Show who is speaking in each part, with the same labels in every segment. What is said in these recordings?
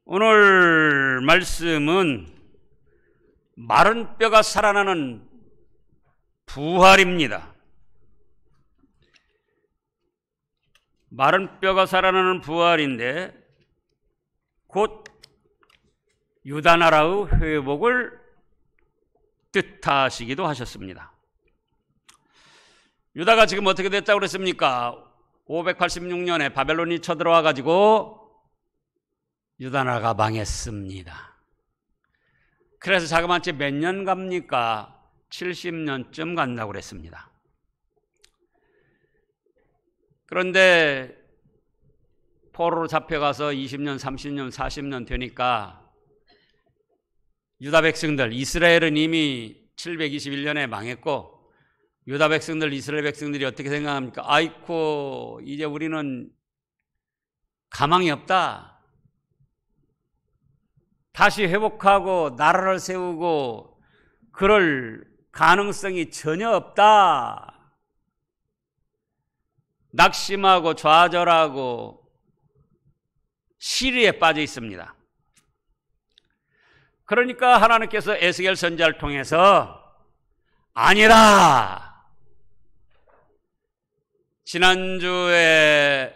Speaker 1: 오늘 말씀은 마른 뼈가 살아나는 부활입니다. 마른 뼈가 살아나는 부활인데 곧 유다 나라의 회복을 뜻하시기도 하셨습니다. 유다가 지금 어떻게 됐다고 그랬습니까? 586년에 바벨론이 쳐들어와 가지고 유다 나라가 망했습니다. 그래서 자그마치 몇 년 갑니까? 70년쯤 간다고 그랬습니다. 그런데 포로로 잡혀가서 20년, 30년, 40년 되니까 유다 백성들, 이스라엘은 이미 721년에 망했고 유다 백성들, 이스라엘 백성들이 어떻게 생각합니까? 아이쿠, 이제 우리는 가망이 없다. 다시 회복하고 나라를 세우고 그럴 가능성이 전혀 없다. 낙심하고 좌절하고 시리에 빠져 있습니다. 그러니까 하나님께서 에스겔 선지자를 통해서 아니라, 지난주에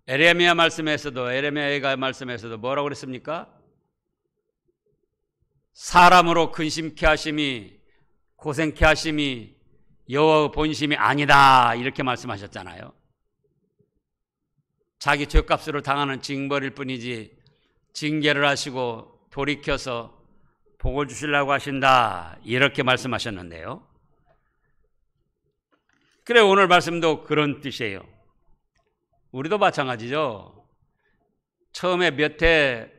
Speaker 1: 에레미야 말씀에서도, 에레미야가 말씀에서도 뭐라고 그랬습니까? 사람으로 근심케 하심이, 고생케 하심이 여호와의 본심이 아니다, 이렇게 말씀하셨잖아요. 자기 죄값으로 당하는 징벌일 뿐이지 징계를 하시고 돌이켜서 복을 주시려고 하신다, 이렇게 말씀하셨는데요. 그래, 오늘 말씀도 그런 뜻이에요. 우리도 마찬가지죠. 처음에 몇 해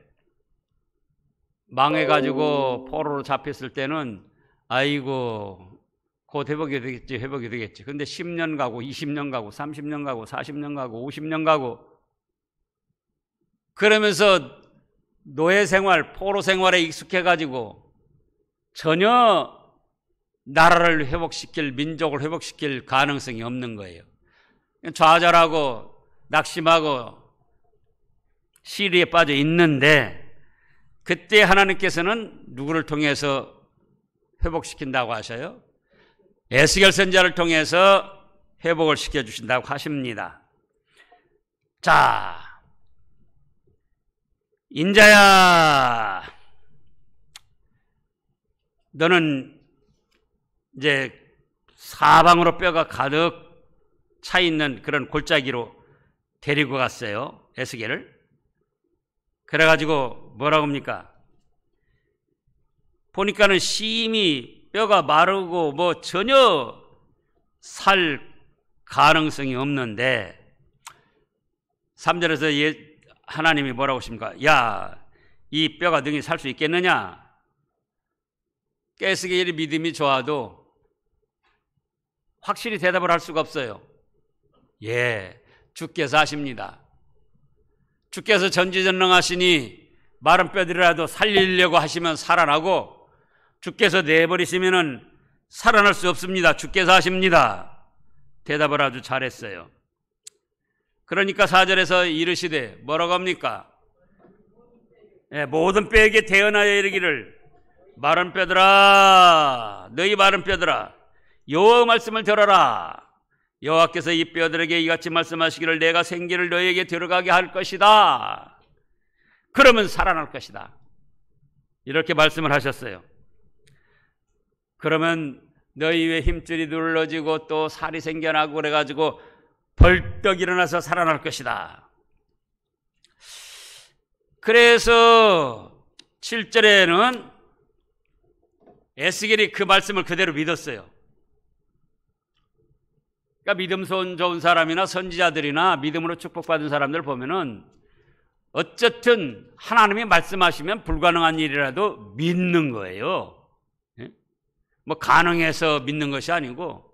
Speaker 1: 망해가지고 포로로 잡혔을 때는 아이고 곧 회복이 되겠지, 회복이 되겠지. 근데 10년 가고 20년 가고 30년 가고 40년 가고 50년 가고 그러면서 노예 생활, 포로 생활에 익숙해가지고 전혀 나라를 회복시킬, 민족을 회복시킬 가능성이 없는 거예요. 좌절하고 낙심하고 시리에 빠져 있는데, 그때 하나님께서는 누구를 통해서 회복시킨다고 하셔요? 에스겔 선지자를 통해서 회복을 시켜주신다고 하십니다. 자, 인자야, 너는 이제 사방으로 뼈가 가득 차 있는 그런 골짜기로 데리고 갔어요, 에스겔을. 그래가지고 뭐라고 합니까? 보니까는 심히 뼈가 마르고 뭐 전혀 살 가능성이 없는데, 3절에서 하나님이 뭐라고 하십니까? 야, 이 뼈가 능히 살 수 있겠느냐? 에스겔이 믿음이 좋아도 확실히 대답을 할 수가 없어요. 예, 주께서 하십니다. 주께서 전지전능하시니 마른 뼈들이라도 살리려고 하시면 살아나고, 주께서 내버리시면은 살아날 수 없습니다. 주께서 하십니다. 대답을 아주 잘했어요. 그러니까 4절에서 이르시되 뭐라고 합니까? 예, 모든 뼈에게 태어나여 이르기를, 마른 뼈들아, 너희 마른 뼈들아, 여호와의 말씀을 들어라. 여호와께서 이 뼈들에게 이같이 말씀하시기를, 내가 생기를 너희에게 들어가게 할 것이다. 그러면 살아날 것이다. 이렇게 말씀을 하셨어요. 그러면 너희 위에 힘줄이 눌러지고 또 살이 생겨나고 그래가지고 벌떡 일어나서 살아날 것이다. 그래서 7절에는 에스겔이 그 말씀을 그대로 믿었어요. 그러니까 믿음 좋은 사람이나 선지자들이나 믿음으로 축복받은 사람들 보면은 어쨌든 하나님이 말씀하시면 불가능한 일이라도 믿는 거예요. 뭐 가능해서 믿는 것이 아니고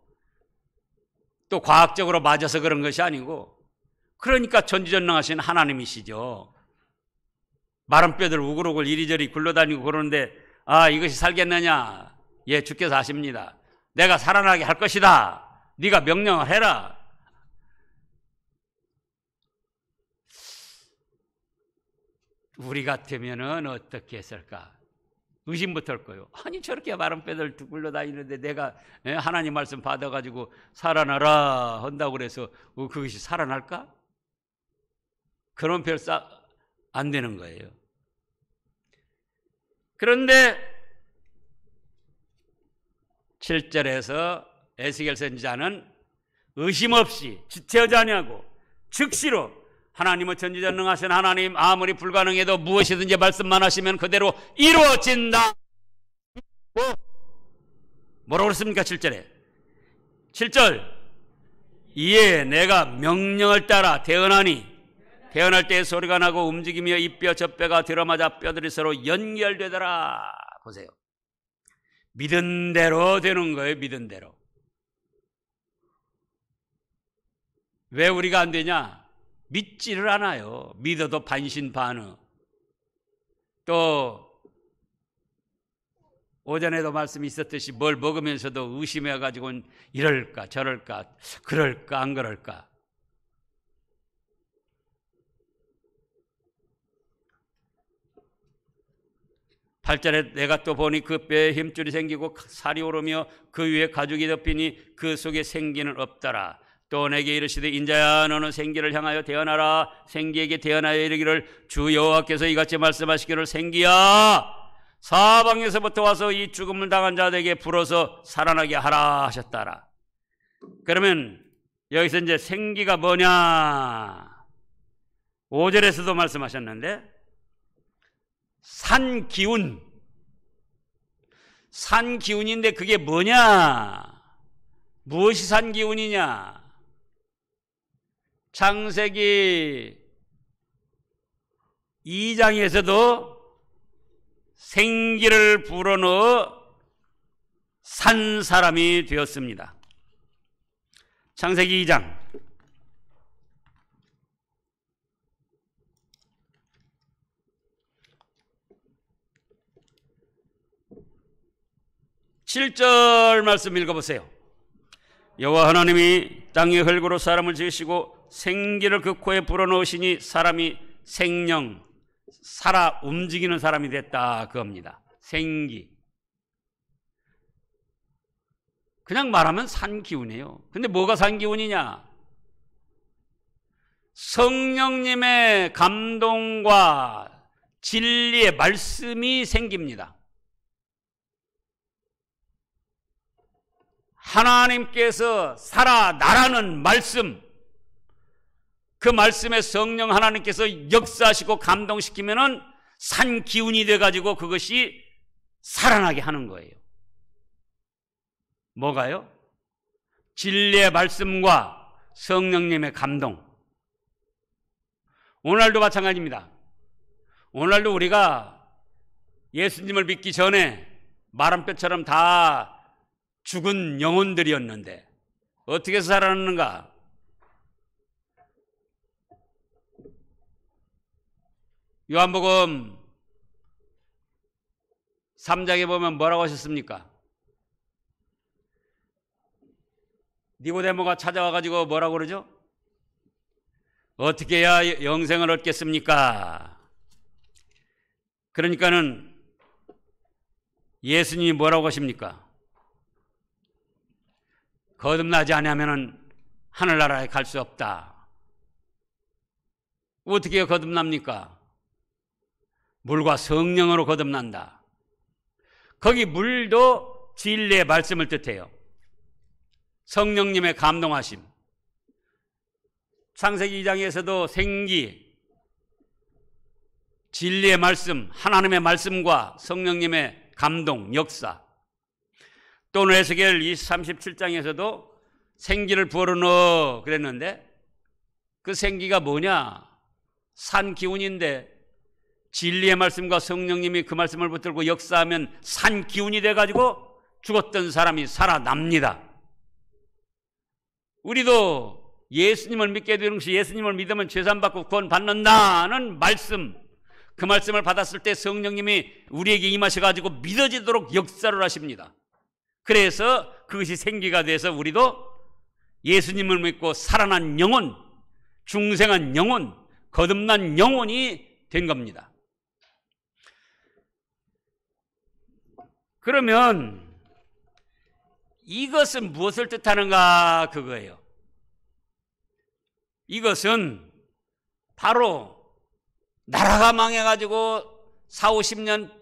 Speaker 1: 또 과학적으로 맞아서 그런 것이 아니고, 그러니까 전지전능하신 하나님이시죠. 마른 뼈들 우글우글 이리저리 굴러다니고 그러는데, 아, 이것이 살겠느냐? 예, 주께서 하십니다. 내가 살아나게 할 것이다. 네가 명령을 해라. 우리 같으면은 어떻게 했을까? 의심부터 할 거예요. 아니 저렇게 마른 뼈들 굴러다니는데 내가 하나님 말씀 받아가지고 살아나라 한다고 그래서 그것이 살아날까? 그런 별 안 되는 거예요. 그런데 7절에서 에스겔 선지자는 의심 없이 지체하지 아니하고 즉시로 하나님은 전지전능하신 하나님, 아무리 불가능해도 무엇이든지 말씀만 하시면 그대로 이루어진다. 뭐라고 그랬습니까? 7절에 7절 이에 내가 명령을 따라 태어나니 태어날 때 소리가 나고 움직이며 이 뼈 저 뼈가 들어맞아 뼈들이 서로 연결되더라. 보세요. 믿은 대로 되는 거예요. 믿은 대로. 왜 우리가 안 되냐? 믿지를 않아요. 믿어도 반신반의. 또 오전에도 말씀이 있었듯이 뭘 먹으면서도 의심해가지고 이럴까 저럴까 그럴까 안 그럴까. 팔절에 내가 또 보니 그 뼈에 힘줄이 생기고 살이 오르며 그 위에 가죽이 덮이니 그 속에 생기는 없더라. 또 내게 이르시되 인자야 너는 생기를 향하여 태어나라. 생기에게 태어나여 이르기를 주 여호와께서 이같이 말씀하시기를 생기야 사방에서부터 와서 이 죽음을 당한 자들에게 불어서 살아나게 하라 하셨더라. 그러면 여기서 이제 생기가 뭐냐? 5절에서도 말씀하셨는데 산기운, 산기운인데 그게 뭐냐? 무엇이 산기운이냐? 창세기 2장에서도 생기를 불어넣어 산 사람이 되었습니다. 창세기 2장 7절 말씀 읽어보세요. 여호와 하나님이 땅의 흙으로 사람을 지으시고 생기를 그 코에 불어넣으시니 사람이 생령, 살아 움직이는 사람이 됐다 그겁니다. 생기. 그냥 말하면 산기운이에요. 근데 뭐가 산기운이냐? 성령님의 감동과 진리의 말씀이 생깁니다. 하나님께서 살아나라는 말씀, 그 말씀에 성령 하나님께서 역사하시고 감동시키면은 산 기운이 돼가지고 그것이 살아나게 하는 거예요. 뭐가요? 진리의 말씀과 성령님의 감동. 오늘날도 마찬가지입니다. 오늘날도 우리가 예수님을 믿기 전에 마른 뼈처럼 다 죽은 영혼들이었는데 어떻게 살아났는가? 요한복음 3장에 보면 뭐라고 하셨습니까? 니고데모가 찾아와가지고 뭐라고 그러죠? 어떻게 해야 영생을 얻겠습니까? 그러니까는 예수님이 뭐라고 하십니까? 거듭나지 않으면 하늘나라에 갈 수 없다. 어떻게 거듭납니까? 물과 성령으로 거듭난다. 거기 물도 진리의 말씀을 뜻해요. 성령님의 감동하심. 창세기 2장에서도 생기, 진리의 말씀, 하나님의 말씀과 성령님의 감동, 역사. 또 에스겔 37장에서도 생기를 불어넣어 그랬는데 그 생기가 뭐냐? 산 기운인데 진리의 말씀과 성령님이 그 말씀을 붙들고 역사하면 산 기운이 돼가지고 죽었던 사람이 살아납니다. 우리도 예수님을 믿게 되는 것이 예수님을 믿으면 죄산받고 구원 받는다는 말씀, 그 말씀을 받았을 때 성령님이 우리에게 임하셔가지고 믿어지도록 역사를 하십니다. 그래서 그것이 생기가 돼서 우리도 예수님을 믿고 살아난 영혼, 중생한 영혼, 거듭난 영혼이 된 겁니다. 그러면 이것은 무엇을 뜻하는가 그거예요. 이것은 바로 나라가 망해가지고 40, 50년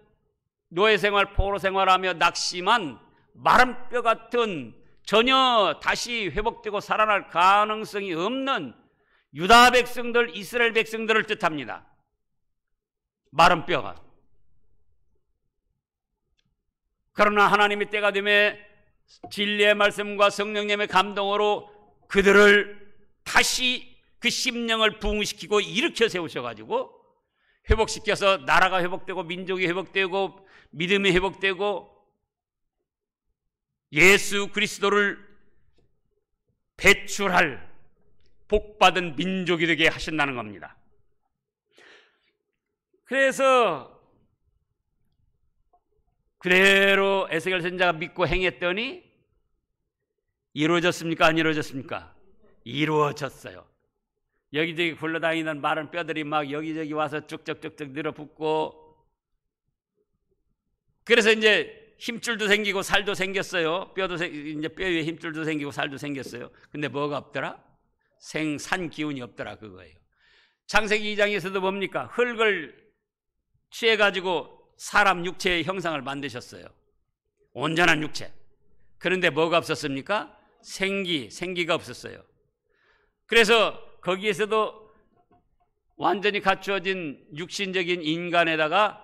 Speaker 1: 노예생활, 포로생활하며 낙심한 마른 뼈 같은 전혀 다시 회복되고 살아날 가능성이 없는 유다 백성들, 이스라엘 백성들을 뜻합니다. 마른 뼈가. 그러나 하나님의 때가 되매 진리의 말씀과 성령님의 감동으로 그들을 다시 그 심령을 부흥시키고 일으켜 세우셔가지고 회복시켜서 나라가 회복되고 민족이 회복되고 믿음이 회복되고 예수 그리스도를 배출할 복받은 민족이 되게 하신다는 겁니다. 그래서 그대로 에스겔 선지자가 믿고 행했더니 이루어졌습니까? 안 이루어졌습니까? 이루어졌어요. 여기저기 굴러다니는 마른 뼈들이 막 여기저기 와서 쭉쭉쭉쭉 늘어붙고, 그래서 이제 힘줄도 생기고 살도 생겼어요. 이제 뼈에 힘줄도 생기고 살도 생겼어요. 근데 뭐가 없더라? 생산 기운이 없더라 그거예요. 창세기 2장에서도 뭡니까? 흙을 취해가지고 사람 육체의 형상을 만드셨어요. 온전한 육체. 그런데 뭐가 없었습니까? 생기가 없었어요. 그래서 거기에서도 완전히 갖추어진 육신적인 인간에다가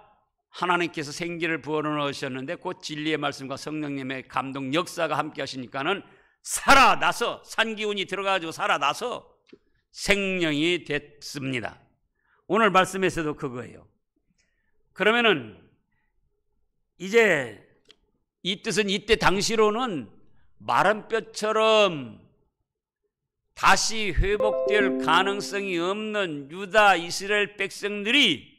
Speaker 1: 하나님께서 생기를 부어넣으셨는데 그 진리의 말씀과 성령님의 감동 역사가 함께 하시니까는 살아나서 산기운이 들어가지고 살아나서 생명이 됐습니다. 오늘 말씀에서도 그거예요. 그러면은 이제 이 뜻은 이때 당시로는 마른 뼈처럼 다시 회복될 가능성이 없는 유다 이스라엘 백성들이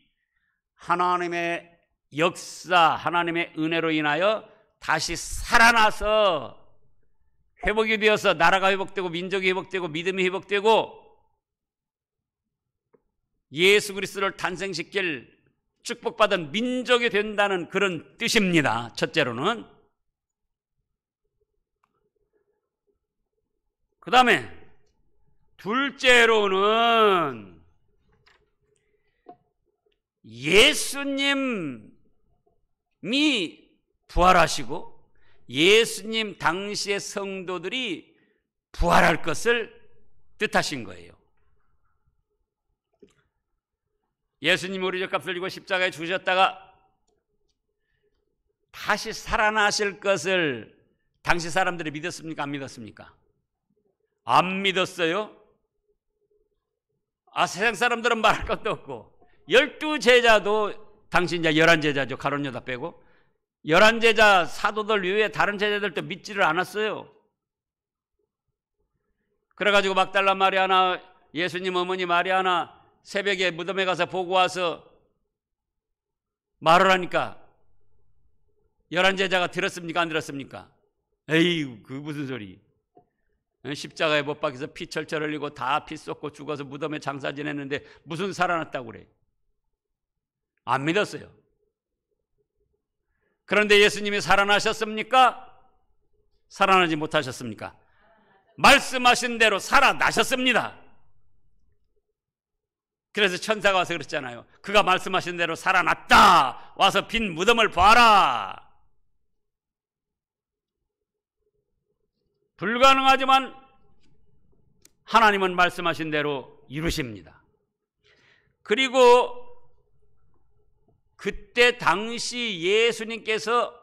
Speaker 1: 하나님의 역사, 하나님의 은혜로 인하여 다시 살아나서 회복이 되어서 나라가 회복되고 민족이 회복되고 믿음이 회복되고 예수 그리스도를 탄생시킬 축복받은 민족이 된다는 그런 뜻입니다. 첫째로는. 그 다음에 둘째로는 예수님이 부활하시고 예수님 당시의 성도들이 부활할 것을 뜻하신 거예요. 예수님 우리 값을 지고 십자가에 죽으셨다가 다시 살아나실 것을 당시 사람들이 믿었습니까? 안 믿었습니까? 안 믿었어요. 세상 사람들은 말할 것도 없고 12제자도 당시 이제 11제자죠. 가룟 유다 빼고 11제자 사도들 외에 다른 제자들도 믿지를 않았어요. 그래가지고 막달라 마리아나 예수님 어머니 마리아나 새벽에 무덤에 가서 보고 와서 말을 하니까 11제자가 들었습니까? 안 들었습니까? 에이, 그 무슨 소리. 십자가에 못 박혀서 피 철철 흘리고 다 피 쏟고 죽어서 무덤에 장사 지냈는데 무슨 살아났다고 그래. 안 믿었어요. 그런데 예수님이 살아나셨습니까? 살아나지 못하셨습니까? 말씀하신 대로 살아나셨습니다. 그래서 천사가 와서 그랬잖아요. 그가 말씀하신 대로 살아났다. 와서 빈 무덤을 봐라. 불가능하지만 하나님은 말씀하신 대로 이루십니다. 그리고 그때 당시 예수님께서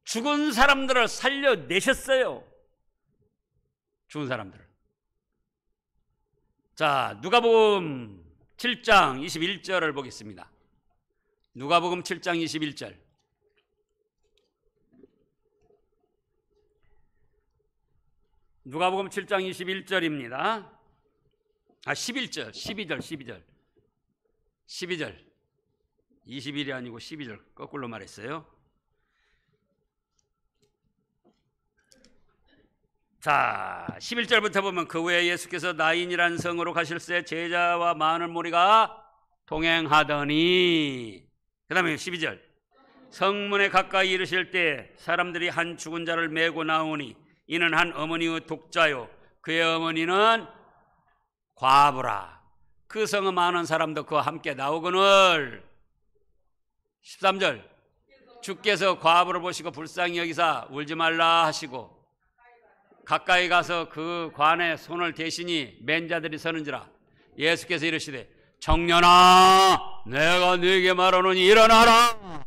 Speaker 1: 죽은 사람들을 살려내셨어요. 죽은 사람들을. 자, 누가복음 7장 21절을 보겠습니다. 누가복음 7장 21절. 누가복음 7장 21절입니다. 11절, 12절. 21이 아니고 12절 거꾸로 말했어요. 자, 11절부터 보면 그 후에 예수께서 나인이라는 성으로 가실새 제자와 많은 무리가 동행하더니, 그 다음에 12절 성문에 가까이 이르실 때 사람들이 한 죽은 자를 메고 나오니 이는 한 어머니의 독자요 그의 어머니는 과부라. 그 성에 많은 사람도 그와 함께 나오거늘 13절 주께서 과부를 보시고 불쌍히 여기사 울지 말라 하시고 가까이 가서 그 관에 손을 대시니 맨 자들이 서는지라. 예수께서 이르시되 청년아 내가 네게 말하노니 일어나라.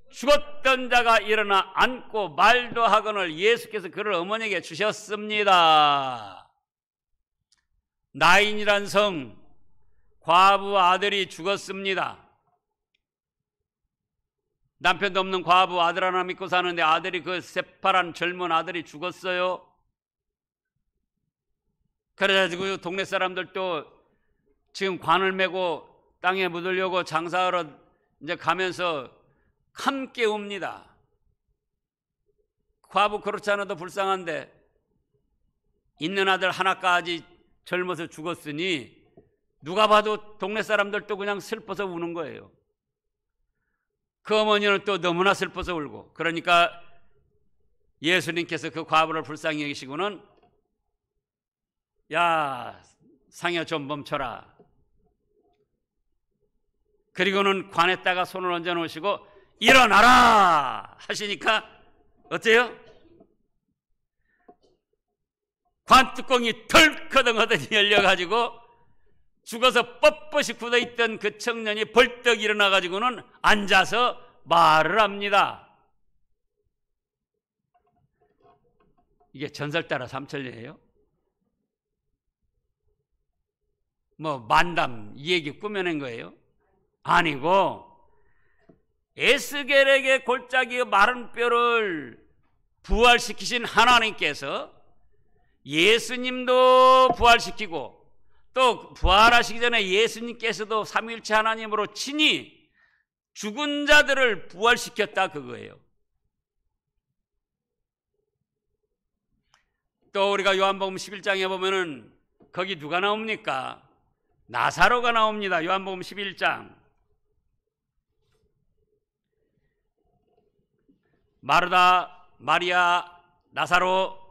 Speaker 1: 죽었던 자가 일어나 앉고 말도 하거늘 예수께서 그를 어머니에게 주셨습니다. 나인이란 성 과부 아들이 죽었습니다. 남편도 없는 과부 아들 하나 믿고 사는데 아들이 그 새파란 젊은 아들이 죽었어요. 그래가지고 동네 사람들도 지금 관을 메고 땅에 묻으려고 장사하러 이제 가면서 함께 옵니다. 과부 그렇지 않아도 불쌍한데 있는 아들 하나까지 젊어서 죽었으니 누가 봐도 동네 사람들도 그냥 슬퍼서 우는 거예요. 그 어머니는 또 너무나 슬퍼서 울고. 그러니까 예수님께서 그 과부를 불쌍히 여기시고는 야 상여 좀 멈춰라. 그리고는 관에다가 손을 얹어 놓으시고 일어나라 하시니까 어때요? 관 뚜껑이 털커덩하더니 열려가지고 죽어서 뻣뻣이 굳어있던 그 청년이 벌떡 일어나가지고는 앉아서 말을 합니다. 이게 전설 따라 삼천리예요? 뭐 만담 이 얘기 꾸며낸 거예요? 아니고 에스겔에게 골짜기의 마른 뼈를 부활시키신 하나님께서 예수님도 부활시키고 또 부활하시기 전에 예수님께서도 삼위일체 하나님으로 친히 죽은 자들을 부활시켰다 그거예요. 또 우리가 요한복음 11장에 보면은 거기 누가 나옵니까? 나사로가 나옵니다. 요한복음 11장. 마르다, 마리아, 나사로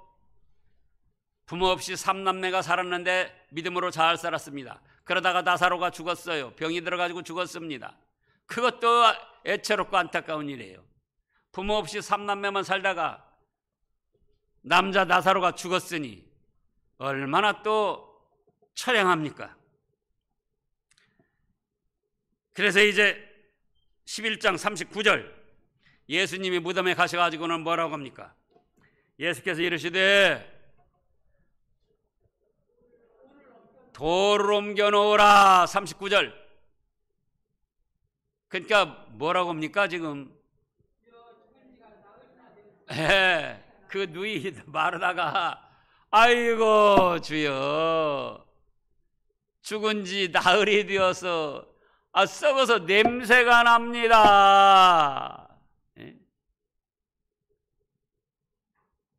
Speaker 1: 부모 없이 3남매가 살았는데 믿음으로 잘 살았습니다. 그러다가 나사로가 죽었어요. 병이 들어가지고 죽었습니다. 그것도 애처롭고 안타까운 일이에요. 부모 없이 3남매만 살다가 남자 나사로가 죽었으니 얼마나 또 처량합니까? 그래서 이제 11장 39절 예수님이 무덤에 가셔가지고는 뭐라고 합니까? 예수께서 이르시되 돌을 옮겨 놓으라. 39절. 그러니까 뭐라고 합니까 지금? 그 누이 마르다가 아이고 주여 죽은 지 나흘이 되어서 썩어서 냄새가 납니다.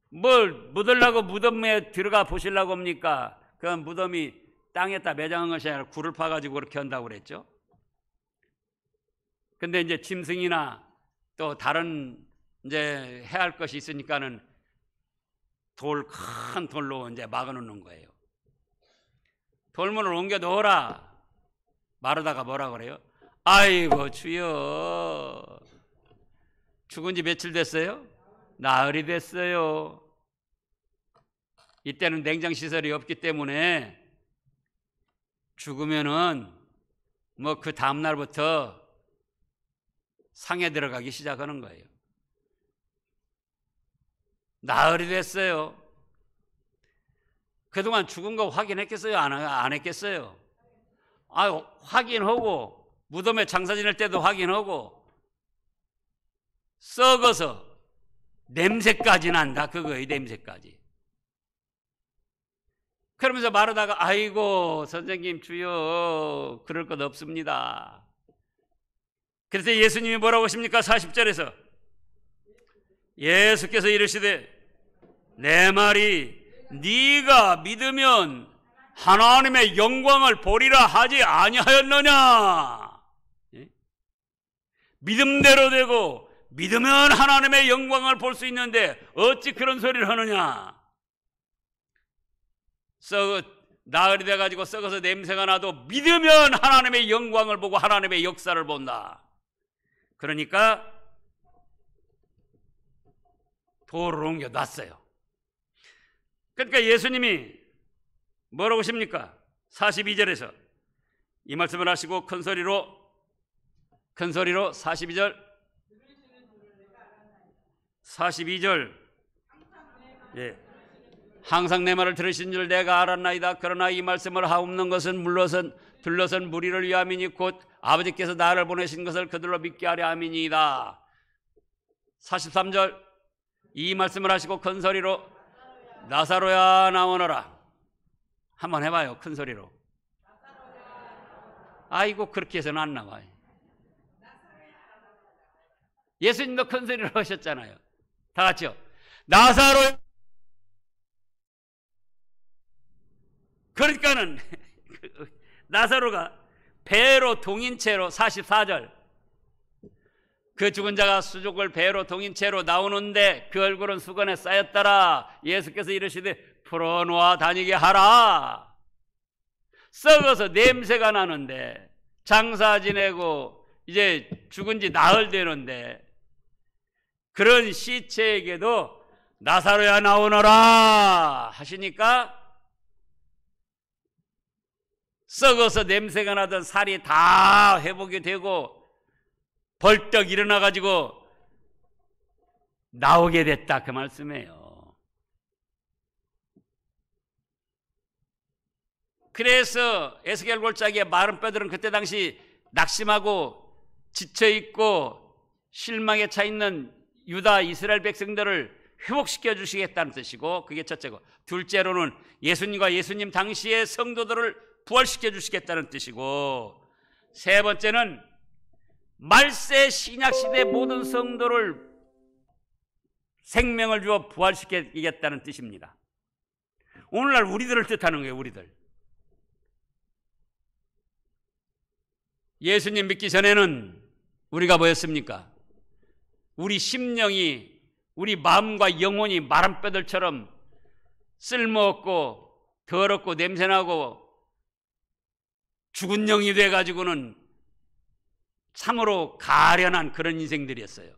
Speaker 1: 뭘 묻으려고 무덤에 들어가 보시려고 합니까? 그 무덤이 땅에다 매장한 것이 아니라 굴을 파가지고 그렇게 한다고 그랬죠. 근데 이제 짐승이나 또 다른 이제 해야 할 것이 있으니까는 큰 돌로 이제 막아 놓는 거예요. 돌문을 옮겨 놓으라. 마르다가 뭐라 그래요? 아이고 주여 죽은 지 며칠 됐어요? 나흘이 됐어요. 이때는 냉장시설이 없기 때문에 죽으면은 뭐 그 다음날부터 상에 들어가기 시작하는 거예요. 나흘이 됐어요. 그동안 죽은 거 확인했겠어요? 안 했겠어요? 확인하고 무덤에 장사 지낼 때도 확인하고 썩어서 냄새까지 난다 그거예요. 냄새까지. 그러면서 마르다가 아이고 선생님 주여 그럴 것 없습니다. 그래서 예수님이 뭐라고 하십니까? 40절에서 예수께서 이르시되 내 말이 네가 믿으면 하나님의 영광을 보리라 하지 아니하였느냐? 믿음대로 되고 믿으면 하나님의 영광을 볼 수 있는데 어찌 그런 소리를 하느냐. 나흘이 돼가지고 썩어서 냄새가 나도 믿으면 하나님의 영광을 보고 하나님의 역사를 본다. 그러니까 돌을 옮겨 놨어요. 그러니까 예수님이 뭐라고 하십니까? 42절에서 이 말씀을 하시고 큰 소리로 42절 항상 내 말을 들으신 줄 내가 알았나이다. 그러나 이 말씀을 하옵는 것은 둘러선 무리를 위함이니 곧 아버지께서 나를 보내신 것을 그들로 믿게 하려 함이니이다. 43절 이 말씀을 하시고 큰 소리로 나사로야 나오너라. 한번 해봐요. 큰 소리로. 아이고 그렇게 해서는 안 나와요. 예수님도 큰 소리로 하셨잖아요. 다 같이요. 나사로야. 그러니까는 나사로가 배로 동인 채로 44절 그 죽은 자가 수족을 배로 동인 채로 나오는데 그 얼굴은 수건에 쌓였더라. 예수께서 이르시되 풀어놓아 다니게 하라. 썩어서 냄새가 나는데 장사 지내고 이제 죽은 지 나흘 되는데 그런 시체에게도 나사로야 나오너라 하시니까 썩어서 냄새가 나던 살이 다 회복이 되고 벌떡 일어나가지고 나오게 됐다 그 말씀이에요. 그래서 에스겔 골짜기에 마른 뼈들은 그때 당시 낙심하고 지쳐있고 실망에 차있는 유다 이스라엘 백성들을 회복시켜 주시겠다는 뜻이고 그게 첫째고 둘째로는 예수님과 예수님 당시의 성도들을 부활시켜 주시겠다는 뜻이고 세 번째는 말세 신약시대 모든 성도를 생명을 주어 부활시키겠다는 뜻입니다. 오늘날 우리들을 뜻하는 거예요. 우리들. 예수님 믿기 전에는 우리가 뭐였습니까? 우리 심령이 우리 마음과 영혼이 마른 뼈들처럼 쓸모없고 더럽고 냄새나고 죽은 영이 돼가지고는 참으로 가련한 그런 인생들이었어요.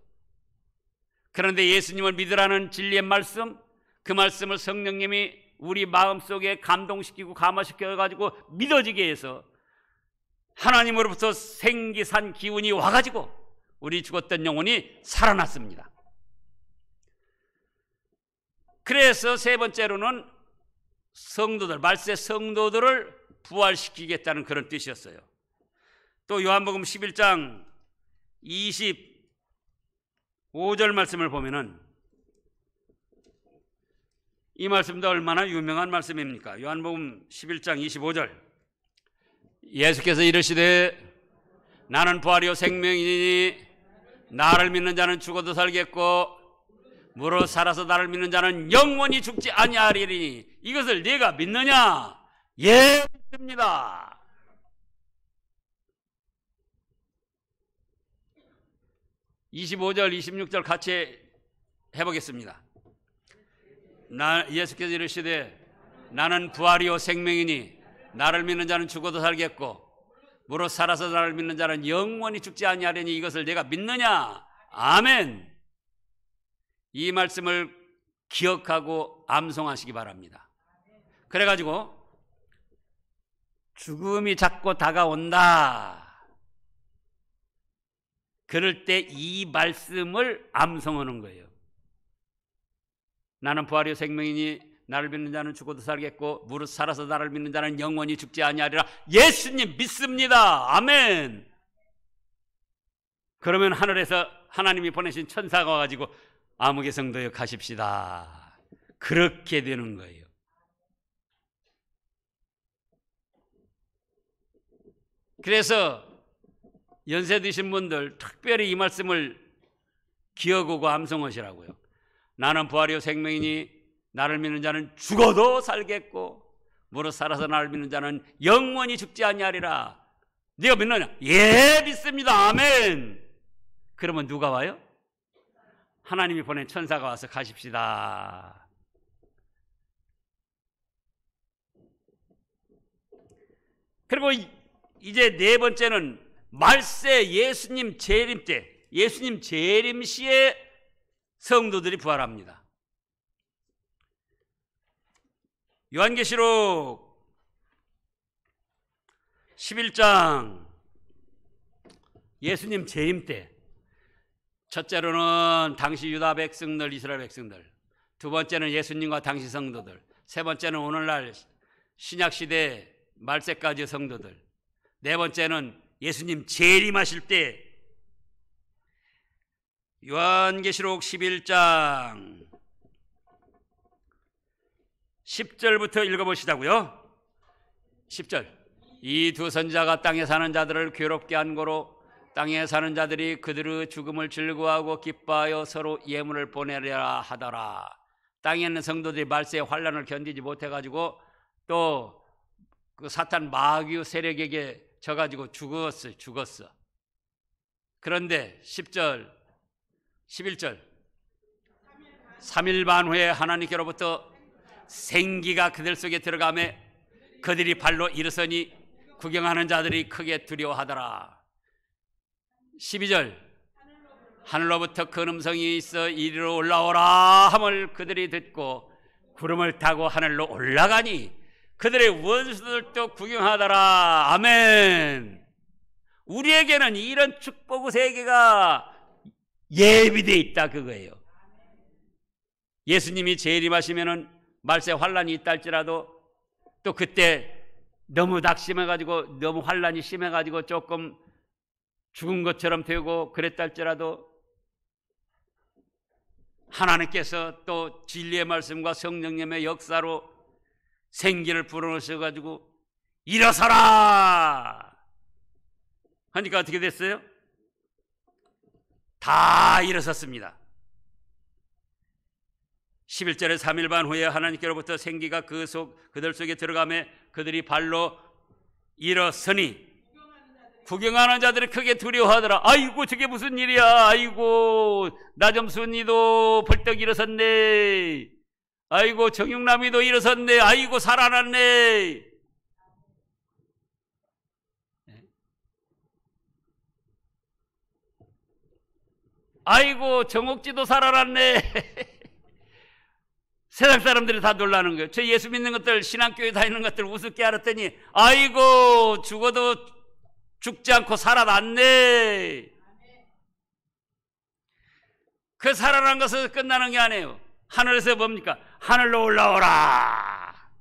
Speaker 1: 그런데 예수님을 믿으라는 진리의 말씀, 그 말씀을 성령님이 우리 마음속에 감동시키고 감화시켜가지고 믿어지게 해서 하나님으로부터 생기산 기운이 와가지고 우리 죽었던 영혼이 살아났습니다. 그래서 세 번째로는 성도들, 말세 성도들을 부활시키겠다는 그런 뜻이었어요. 또 요한복음 11장 25절 말씀을 보면은 이 말씀도 얼마나 유명한 말씀입니까? 요한복음 11장 25절 예수께서 이르시되 나는 부활이요 생명이니 나를 믿는 자는 죽어도 살겠고 무릇 살아서 나를 믿는 자는 영원히 죽지 아니하리니 이것을 네가 믿느냐? 예, 믿습니다. (25절) (26절) 같이 해보겠습니다. 예수께서 이르시되 나는 부활이요 생명이니 나를 믿는 자는 죽어도 살겠고 무릇 살아서 나를 믿는 자는 영원히 죽지 아니하리니 이것을 네가 믿느냐? 아멘. 이 말씀을 기억하고 암송하시기 바랍니다. 그래가지고 죽음이 자꾸 다가온다. 그럴 때 이 말씀을 암송하는 거예요. 나는 부활이요 생명이니 나를 믿는 자는 죽어도 살겠고 무릇 살아서 나를 믿는 자는 영원히 죽지 아니하리라. 예수님 믿습니다. 아멘. 그러면 하늘에서 하나님이 보내신 천사가 와가지고 아무개 성도여 가십시다. 그렇게 되는 거예요. 그래서 연세 드신 분들 특별히 이 말씀을 기억하고 암송하시라고요. 나는 부활이요 생명이니 나를 믿는 자는 죽어도 살겠고 무릇 살아서 나를 믿는 자는 영원히 죽지 아니하리라. 네가 믿느냐? 예, 믿습니다. 아멘. 그러면 누가 와요? 하나님이 보낸 천사가 와서 가십시다. 그리고 이제 네 번째는 말세 예수님 재림 때, 예수님 재림 시에 성도들이 부활합니다. 요한계시록 11장 예수님 재림 때, 첫째로는 당시 유다 백성들, 이스라엘 백성들, 두 번째는 예수님과 당시 성도들, 세 번째는 오늘날 신약시대 말세까지 성도들, 네 번째는 예수님 재림하실 때, 요한계시록 11장 10절부터 읽어보시자고요. 10절. 이 두 선자가 땅에 사는 자들을 괴롭게 한 고로 땅에 사는 자들이 그들의 죽음을 즐거워하고 기뻐하여 서로 예물을 보내려 하더라. 땅에 있는 성도들이 말세의 환란을 견디지 못해가지고 또 그 사탄 마귀 세력에게 져가지고 죽었어. 그런데 10절, 11절 3일 반 후에 하나님께로부터 생기가 그들 속에 들어가매 그들이 발로 일어서니 구경하는 자들이 크게 두려워하더라. 12절 하늘로부터 큰 음성이 있어 이리로 올라오라 함을 그들이 듣고 구름을 타고 하늘로 올라가니 그들의 원수들도 구경하더라. 아멘. 우리에게는 이런 축복의 세계가 예비되어 있다 그거예요. 예수님이 재림하시면은 말세 환란이 있다 할지라도 또 그때 너무 낙심해가지고 너무 환란이 심해가지고 조금 죽은 것처럼 되고 그랬다 할지라도 하나님께서 또 진리의 말씀과 성령님의 역사로 생기를 불어넣으셔가지고 일어서라 하니까 어떻게 됐어요? 다 일어섰습니다. 11절에 3일 반 후에 하나님께로부터 생기가 그들 속에 들어가며 그들이 발로 일어서니 구경하는 자들이 크게 두려워하더라. 아이고 저게 무슨 일이야. 아이고 나점순이도 벌떡 일어섰네. 아이고 정육남이도 일어섰네. 아이고 살아났네. 아이고 정옥지도 살아났네. 세상 사람들이 다 놀라는 거예요. 저 예수 믿는 것들, 신앙교회 다니는 것들 우습게 알았더니 아이고 죽어도 죽지 않고 살아났네. 그 살아난 것은 끝나는 게 아니에요. 하늘에서 뭡니까? 하늘로 올라오라.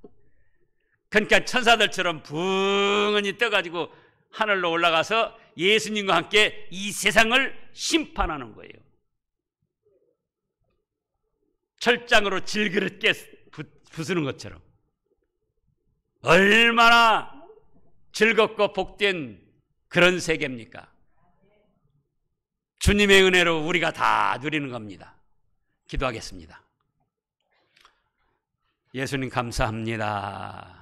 Speaker 1: 그러니까 천사들처럼 붕은히 떠가지고 하늘로 올라가서 예수님과 함께 이 세상을 심판하는 거예요. 철장으로 질그릇 부수는 것처럼. 얼마나 즐겁고 복된 그런 세계입니까? 주님의 은혜로 우리가 다 누리는 겁니다. 기도하겠습니다. 예수님 감사합니다.